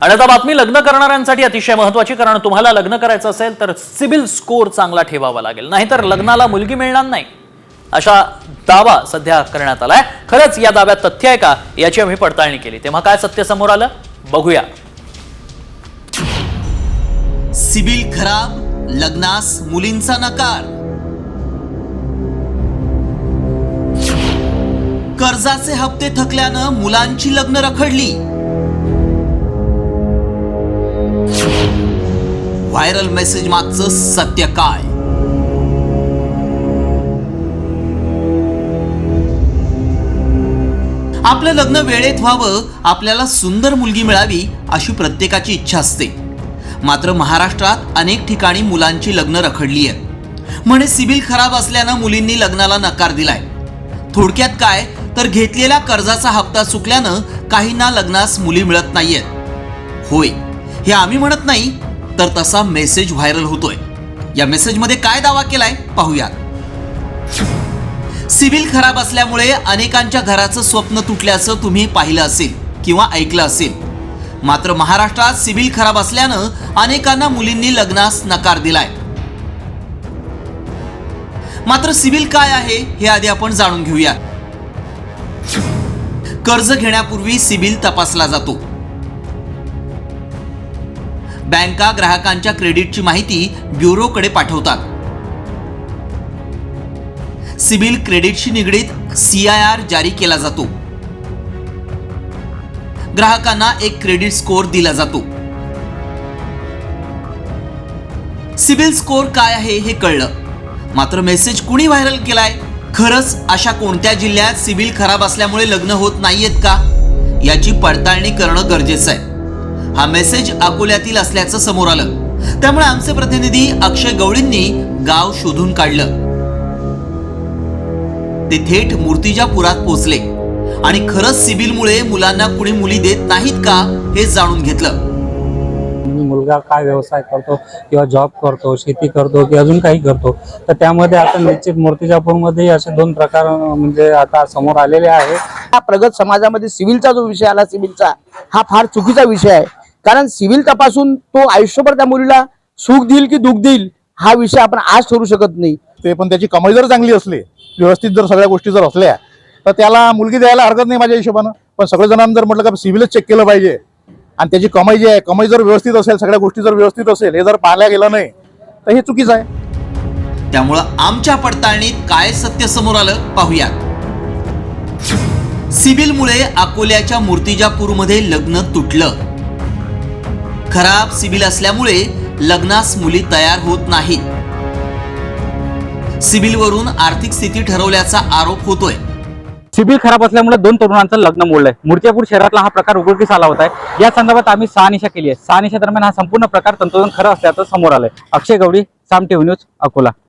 आणि आता बातमी लग्न करणाऱ्यांसाठी अतिशय महत्त्वाची, कारण तुम्हाला लग्न करायचं असेल तर सिबिल स्कोर चांगला ठेवावा लागेल, नाहीतर लग्नाला मुलगी मिळणार नाही अशा दावा सध्या करण्यात आलाय। खरंच या दाव्यात तथ्य आहे का याची आम्ही पडताळणी केली, तेव्हा काय सत्य समोर आलं बघूया। सिबिल खराब, लग्नास मुलींचा नकार। कर्जाचे हप्ते थकल्यानं मुलांची लग्न रखडली। व्हायरल मेसेज मागचं सत्य काय? आपलं लग्न वेळेत व्हावं, आपल्याला सुंदर मुलगी मिळावी अशी प्रत्येकाची इच्छा असते। मात्र महाराष्ट्रात अनेक ठिकाणी मुलांची लग्न रखडली आहेत। म्हणे सिबिल खराब असल्यानं मुलींनी लग्नाला नकार दिलाय। थोडक्यात काय तर घेतलेल्या कर्जाचा हप्ता चुकल्यानं काहींना लग्नास मुली मिळत नाहीयेत। होय, हे आम्ही म्हणत नाही, तर तसा मेसेज व्हायरल होतोय। या मेसेजमध्ये काय दावा केलाय पाहूयात। सिबिल खराब असल्यामुळे अनेकांच्या घराचं स्वप्न तुटल्याचं तुम्ही पाहिलं असेल किंवा ऐकलं असेल। मात्र महाराष्ट्रात सिबिल खराब असल्यानं अनेकांना मुलींनी लग्नास नकार दिलाय। मात्र सिबिल काय आहे हे आधी आपण जाणून घेऊया। कर्ज घेण्यापूर्वी सिबिल तपासला जातो। बँका ग्राहकांच्या क्रेडिटची माहिती ब्युरोकडे पाठवतात। सिबिल क्रेडिटशी निगडीत CIR जारी केला जातो। ग्राहकांना एक क्रेडिट स्कोअर दिला जातो। सिबिल स्कोअर काय आहे हे कळलं, मात्र मेसेज कुणी व्हायरल केलाय? खरंच अशा कोणत्या जिल्ह्यात सिबिल खराब असल्यामुळे लग्न होत नाहीयेत का याची पडताळणी करणं गरजेचं आहे। हा मेसेज अकोल्यातील असल्याचं समोर आलं, त्यामुळे आमचे प्रतिनिधी अक्षय गवळींनी गाव शोधून काढलं। ते थेट मूर्तिजापुरात पोहोचले आणि खरंच सिबिलमुळे मुलांना कुणी मुली देत नाहीत का हे जाणून घेतलं। मुलगा काय व्यवसाय करतो किंवा जॉब करतो, शेती करतो की अजून काही करतो, तर त्यामध्ये आता निश्चित मूर्तिजापूरमध्ये असे दोन प्रकार म्हणजे आता समोर आलेले आहे। हा प्रगत समाजामध्ये सिव्हिलचा जो विषय आला, सिव्हिलचा हा फार चुकीचा विषय आहे। कारण सिव्हिल तपासून तो आयुष्यभर त्या मुलीला सुख देईल की दुःख देईल हा विषय आपण आज ठरवू शकत नाही। ते पण त्याची कमाई जर चांगली असली, व्यवस्थित जर सगळ्या गोष्टी जर असल्या तर त्याला मुलगी द्यायला हरकत नाही माझ्या हिशोबानं। पण सगळे जणांनी जर म्हटलं का सिव्हिलच चेक केलं पाहिजे आणि त्याची कमाई जी आहे, कमाई जर व्यवस्थित असेल, सगळ्या गोष्टी जर व्यवस्थित असेल, हे जर पाहिल्या गेलं नाही तर हे चुकीचं आहे। त्यामुळं आमच्या पडताळणीत काय सत्य समोर आलं पाहूयात। सिबिलमुळे अकोल्याच्या मूर्तिजापूरमध्ये लग्न तुटलं। खराब सिबिल असल्यामुळे लग्नास मुली तयार होत नाहीत। सिबिलवरून आर्थिक स्थिती ठरवल्याचा आरोप होतोय। सिबिल खराब असल्यामुळे दोन तरुणांचं लग्न मोडलंय। मूर्तिजापूर शहरातला हा प्रकार उघडकीस आला होता। या संदर्भात आम्ही शहानिशा केली आहे। शहानिशा दरम्यान हा संपूर्ण प्रकार तंतोतंत खरं असल्याचं समोर आलंय। अक्षय गवळी, साम टीव्ही न्यूज, अकोला।